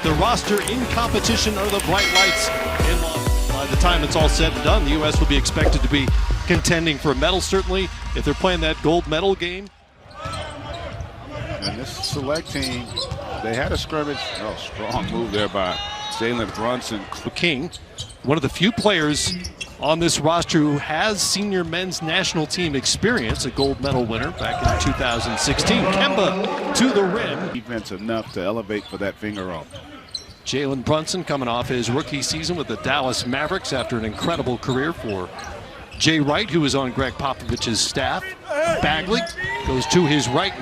The roster in competition are the bright lights. By the time it's all said and done, the U.S. will be expected to be contending for a medal, certainly, if they're playing that gold medal game. And this select team, they had a scrimmage. Oh, strong move there by Jalen Brunson. King, one of the few players on this roster who has senior men's national team experience, a gold medal winner back in 2016. Kemba to the rim. Defense enough to elevate for that finger roll. Jalen Brunson coming off his rookie season with the Dallas Mavericks after an incredible career for Jay Wright, who was on Greg Popovich's staff. Bagley goes to his right.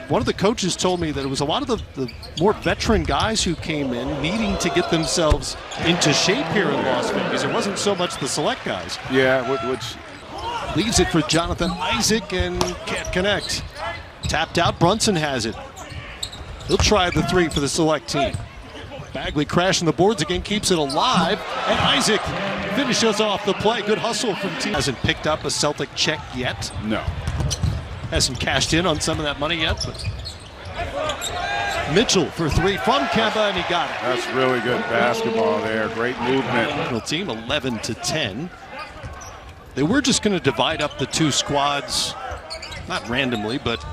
One of the coaches told me that it was a lot of the more veteran guys who came in needing to get themselves into shape here in Las Vegas. It wasn't so much the select guys. Yeah, which leaves it for Jonathan Isaac and can't connect. Tapped out, Brunson has it. He'll try the three for the select team. Bagley crashing the boards again, keeps it alive, and Isaac finishes off the play. Good hustle from team. Hasn't picked up a Celtic check yet. No. Hasn't cashed in on some of that money yet, but Mitchell for three from Kemba, and he got it. That's really good basketball there. Great movement. Team 11-10. They were just going to divide up the two squads, not randomly, but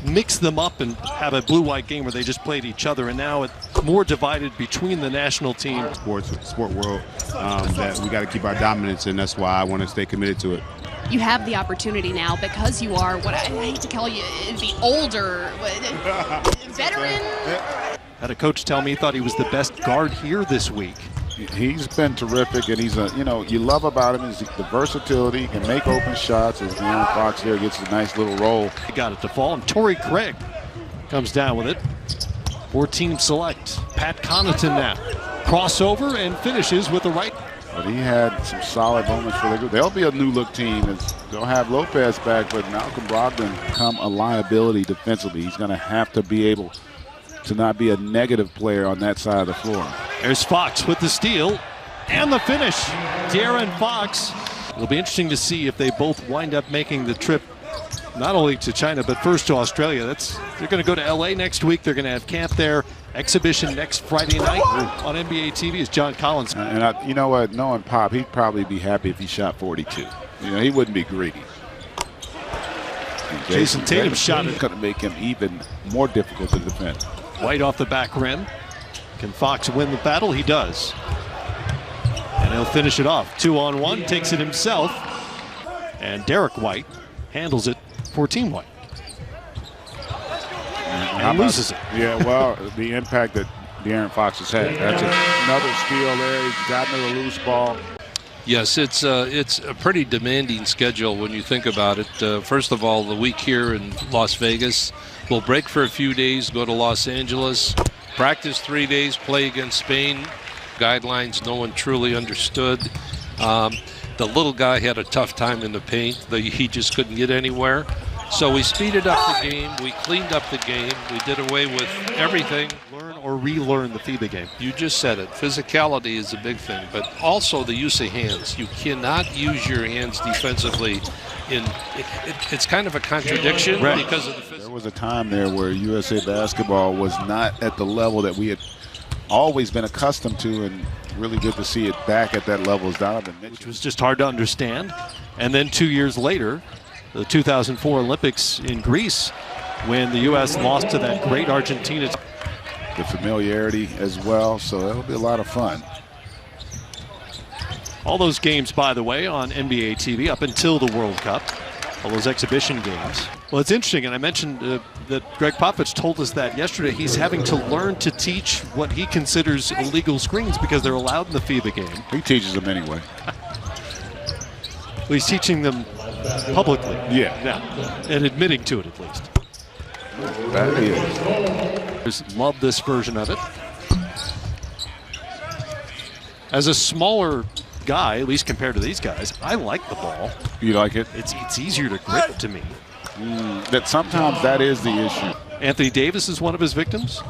mix them up and have a blue-white game where they just played each other, and now it's more divided between the national team. Sport world that we got to keep our dominance, and that's why I want to stay committed to it. You have the opportunity now because you are what I hate to call you the older veteran. Had a coach tell me he thought he was the best guard here this week. He's been terrific, and he's you love about him is the versatility. He can make open shots as De'Aaron Fox there gets a nice little roll. He got it to fall, and Torrey Craig comes down with it. 4-team select. Pat Connaughton now. Crossover and finishes with the right. But he had some solid moments for the group. They'll be a new-look team. They'll have Lopez back, but Malcolm Brogdon become a liability defensively. He's going to have to be able to not be a negative player on that side of the floor. There's Fox with the steal and the finish. De'Aaron Fox. It'll be interesting to see if they both wind up making the trip not only to China, but first to Australia. They're going to go to LA next week. They're going to have camp there. Exhibition next Friday night on NBA TV is John Collins. And you know what? Knowing Pop, he'd probably be happy if he shot 42. He wouldn't be greedy. Jason Tatum shot it. Going to make him even more difficult to defend. White off the back rim. Can Fox win the battle? He does. And he'll finish it off. 2-on-1, takes it himself. And Derek White handles it for Team White. And loses it. Yeah, well, the impact that De'Aaron Fox has had. That's another steal there. He's gotten to the loose ball. Yes, it's a pretty demanding schedule when you think about it. First of all, the week here in Las Vegas. We'll break for a few days, go to Los Angeles, practice 3 days, play against Spain. Guidelines no one truly understood. The little guy had a tough time in the paint. He just couldn't get anywhere. So we speeded up the game. We cleaned up the game. We did away with everything. Learn or relearn the FIBA game. You just said it. Physicality is a big thing, but also the use of hands. You cannot use your hands defensively. It's kind of a contradiction because of the physical. There was a time there where USA basketball was not at the level that we had always been accustomed to, and really good to see it back at that level as Donovan mentioned. Which was just hard to understand. And then 2 years later, the 2004 Olympics in Greece, when the U.S. lost to that great Argentina. The familiarity as well, so it'll be a lot of fun. All those games, by the way, on NBA TV up until the World Cup. All those exhibition games. Well, it's interesting, and I mentioned that Greg Popovich told us that yesterday. He's having to learn to teach what he considers illegal screens because they're allowed in the FIBA game. He teaches them anyway. Well, he's teaching them publicly. Yeah. And admitting to it at least. That is. Love this version of it. As a smaller guy, at least compared to these guys, I like the ball. You like it? It's easier to grip to me. That sometimes that is the issue. Anthony Davis is one of his victims.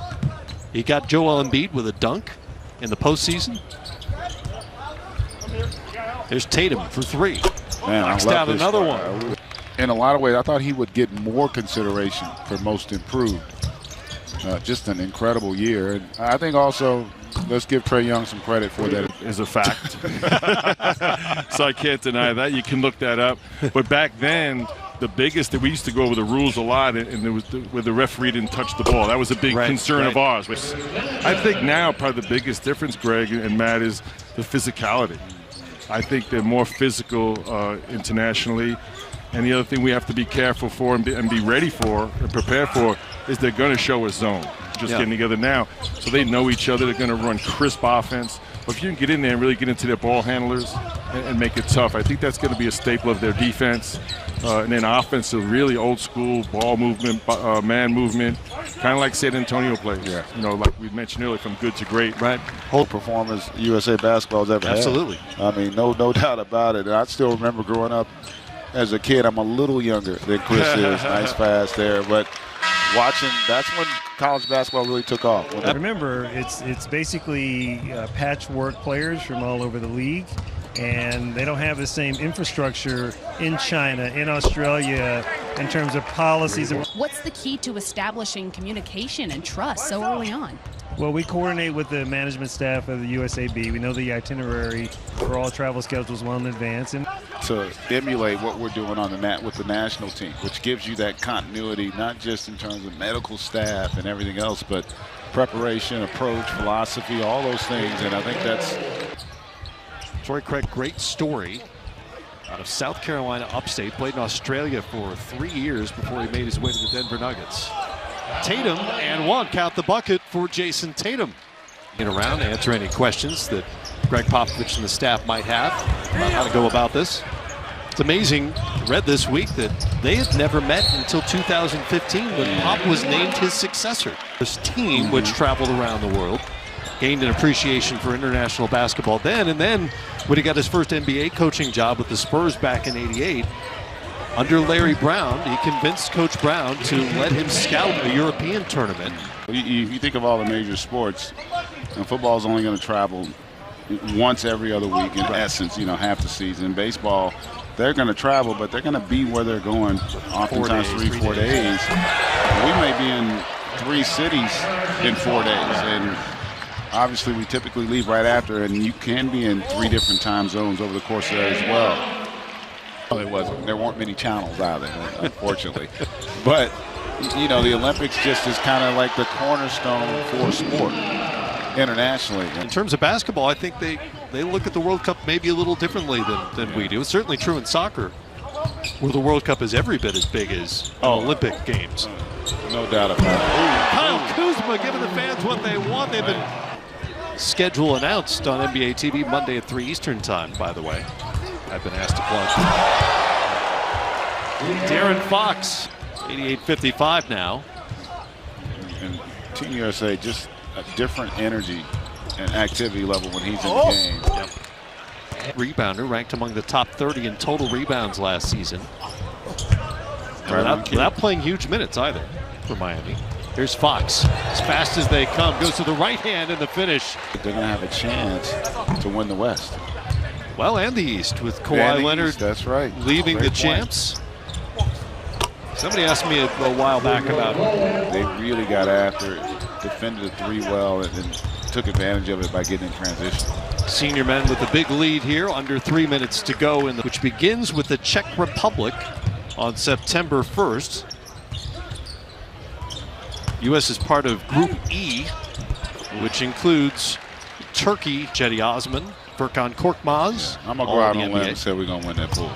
He got Joel Embiid with a dunk in the postseason. There's Tatum for three. Man, knocks down another one. In a lot of ways, I thought he would get more consideration for most improved. just an incredible year. And I think also, let's give Trae Young some credit for that. Is a fact. So I can't deny that. You can look that up. But back then, the biggest that we used to go over the rules a lot, and there was where the referee didn't touch the ball. That was a big concern of ours. I think now probably the biggest difference, Greg and Matt, is the physicality. I think they're more physical internationally. And the other thing we have to be careful for and be ready for and prepare for is they're going to show a zone. Just getting together now. So they know each other. They're going to run crisp offense. But if you can get in there and really get into their ball handlers and make it tough, I think that's going to be a staple of their defense. And then offense is really old school ball movement, man movement, kind of like San Antonio plays. Yeah. You know, like we mentioned earlier, from good to great. Right. Whole performance USA basketball has ever had. Absolutely. I mean, no doubt about it. And I still remember growing up as a kid. I'm a little younger than Chris is. Nice pass there, but watching, that's when college basketball really took off. Remember, it's basically patchwork players from all over the league, and they don't have the same infrastructure in China, in Australia, in terms of policies. What's the key to establishing communication and trust so early on? Well, we coordinate with the management staff of the USAB. We know the itinerary for all travel schedules well in advance. And to emulate what we're doing on the mat with the national team, which gives you that continuity, not just in terms of medical staff and everything else, but preparation, approach, philosophy, all those things. And I think that's Troy Craig, great story. Out of South Carolina upstate, played in Australia for 3 years before he made his way to the Denver Nuggets. Tatum and one, count the bucket for Jason Tatum. In around to answer any questions that Greg Popovich and the staff might have about how to go about this. It's amazing, I read this week that they had never met until 2015 when Pop was named his successor. This team, which traveled around the world, gained an appreciation for international basketball then, and then when he got his first NBA coaching job with the Spurs back in '88, under Larry Brown, he convinced Coach Brown to let him scout a European tournament. If you think of all the major sports, and football is only going to travel once every other week in essence, you know, half the season. Baseball, they're going to travel, but they're going to be where they're going oftentimes 3-4 days. We may be in 3 cities in 4 days, and obviously we typically leave right after, and you can be in 3 different time zones over the course of that as well. It wasn't. There weren't many channels either, unfortunately. But, you know, the Olympics just is kind of like the cornerstone for sport internationally. In terms of basketball, I think they look at the World Cup maybe a little differently than we do. It's certainly true in soccer, where the World Cup is every bit as big as Olympic Games. No doubt about it. Kyle Kuzma giving the fans what they want. They've been schedule announced on NBA TV Monday at 3 Eastern time, by the way. I've been asked to plug. Darren Fox, 88-55 now. And Team USA, just a different energy and activity level when he's in the game. Yep. Rebounder, ranked among the top 30 in total rebounds last season. Without playing huge minutes either for Miami. Here's Fox, as fast as they come, goes to the right hand in the finish. They're going to have a chance to win the West. Well, and the East with Kawhi Leonard. East, that's right. Leaving the champs. Somebody asked me a while back about they really got after it, defended the 3 well, and then took advantage of it by getting in transition. Senior men with a big lead here, under 3 minutes to go, which begins with the Czech Republic on September 1st. U.S. is part of Group E, which includes Turkey, Cedi Osman, Furkan Korkmaz. I'm going to go out on a limb and say we're going to win that pool.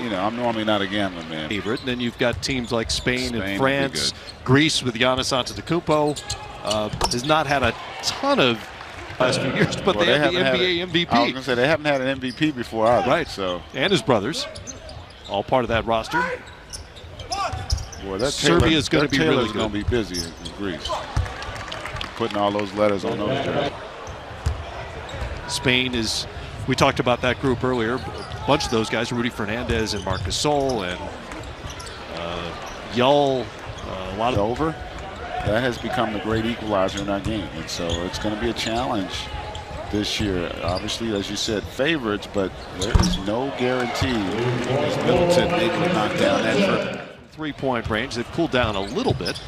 You know, I'm normally not a gambling man. Favorite. And then you've got teams like Spain and France, Greece with Giannis Antetokounmpo. Has not had a ton of last few years, but they have the NBA MVP. I was going to say they haven't had an MVP before either. Right. So. And his brothers, all part of that roster. Boy, that Serbia is going to be really good. Going to be busy in Greece, putting all those letters on those jerseys. Spain is, we talked about that group earlier. A bunch of those guys, Rudy Fernandez and Marc Gasol and Yul, a lot of over. That has become the great equalizer in our game, and so it's going to be a challenge this year. Obviously, as you said, favorites, but there is no guarantee as Middleton able to knock down that three-point range. They've cooled down a little bit.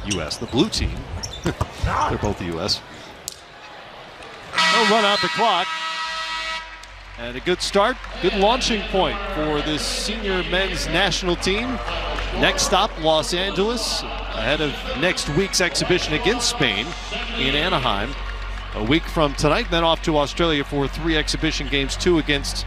U.S., the blue team. They're both the U.S. They'll run out the clock. And a good start, good launching point for this senior men's national team. Next stop, Los Angeles, ahead of next week's exhibition against Spain in Anaheim. A week from tonight, then off to Australia for 3 exhibition games, 2 against